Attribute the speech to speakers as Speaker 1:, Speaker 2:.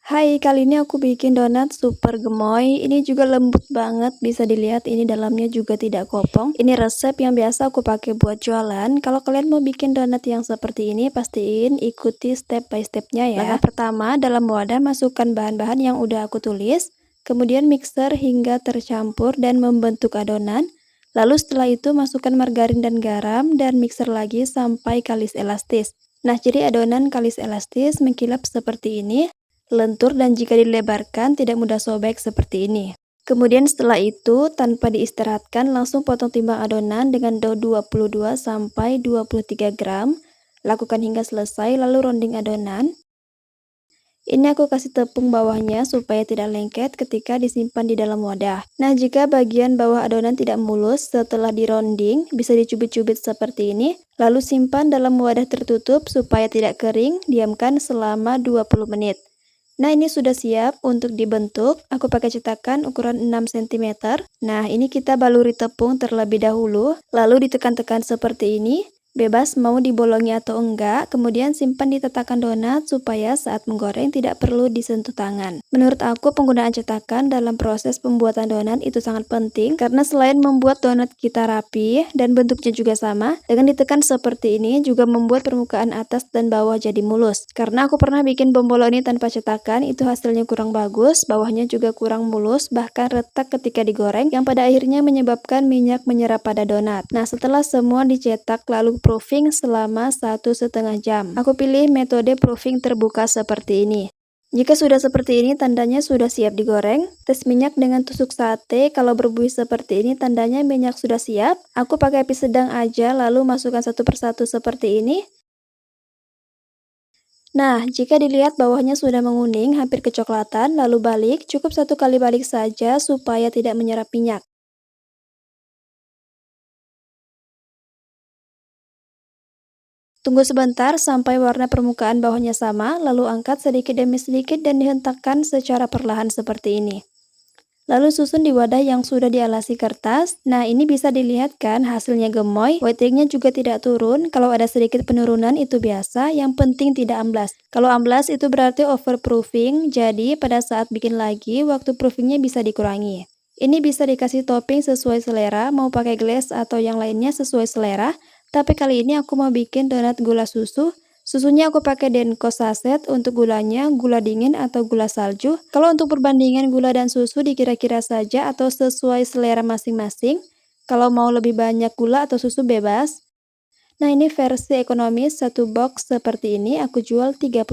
Speaker 1: Hai, kali ini aku bikin donat super gemoy. Ini juga lembut banget, bisa dilihat ini dalamnya juga tidak kopong. Ini resep yang biasa aku pakai buat jualan. Kalau kalian mau bikin donat yang seperti ini, pastiin ikuti step by stepnya ya. Langkah pertama, dalam wadah masukkan bahan-bahan yang udah aku tulis, kemudian mixer hingga tercampur dan membentuk adonan. Lalu setelah itu masukkan margarin dan garam dan mixer lagi sampai kalis elastis. Nah, ciri adonan kalis elastis mengkilap seperti ini, lentur, dan jika dilebarkan tidak mudah sobek seperti ini. Kemudian setelah itu, tanpa diistirahatkan, langsung potong timbang adonan dengan dough 22–23 gram. Lakukan hingga selesai, lalu rounding adonan. Ini aku kasih tepung bawahnya supaya tidak lengket ketika disimpan di dalam wadah. Nah, jika bagian bawah adonan tidak mulus setelah di-rounding, bisa dicubit-cubit seperti ini. Lalu simpan dalam wadah tertutup supaya tidak kering, diamkan selama 20 menit. Nah, ini sudah siap untuk dibentuk. Aku pakai cetakan ukuran 6 cm. Nah, ini kita baluri tepung terlebih dahulu, lalu ditekan-tekan seperti ini. Bebas mau dibolongi atau enggak, kemudian simpan di tatakan donat supaya saat menggoreng tidak perlu disentuh tangan. Menurut aku, penggunaan cetakan dalam proses pembuatan donat itu sangat penting, karena selain membuat donat kita rapi dan bentuknya juga sama, dengan ditekan seperti ini juga membuat permukaan atas dan bawah jadi mulus. Karena aku pernah bikin bombolo ini tanpa cetakan, itu hasilnya kurang bagus, bawahnya juga kurang mulus, bahkan retak ketika digoreng, yang pada akhirnya menyebabkan minyak menyerap pada donat. Nah, setelah semua dicetak lalu proofing selama 1,5 jam. Aku pilih metode proofing terbuka seperti ini. Jika sudah seperti ini, tandanya sudah siap digoreng. Tes minyak dengan tusuk sate, kalau berbuih seperti ini, tandanya minyak sudah siap. Aku pakai api sedang aja, lalu masukkan satu persatu seperti ini. Nah, jika dilihat bawahnya sudah menguning, hampir kecoklatan, lalu balik, cukup satu kali balik saja supaya tidak menyerap minyak. Tunggu sebentar sampai warna permukaan bawahnya sama, lalu angkat sedikit demi sedikit dan dihentakkan secara perlahan seperti ini. Lalu susun di wadah yang sudah dialasi kertas. Nah, ini bisa dilihat kan hasilnya gemoy, whitingnya juga tidak turun. Kalau ada sedikit penurunan itu biasa, yang penting tidak amblas. Kalau amblas itu berarti overproofing, jadi pada saat bikin lagi, waktu proofingnya bisa dikurangi. Ini bisa dikasih topping sesuai selera, mau pakai glaze atau yang lainnya sesuai selera. Tapi kali ini aku mau bikin donat gula susu. Susunya aku pakai Denko saset, untuk gulanya gula dingin atau gula salju. Kalau untuk perbandingan gula dan susu dikira-kira saja atau sesuai selera masing-masing. Kalau mau lebih banyak gula atau susu bebas. Nah, ini versi ekonomis, satu box seperti ini aku jual 30.000.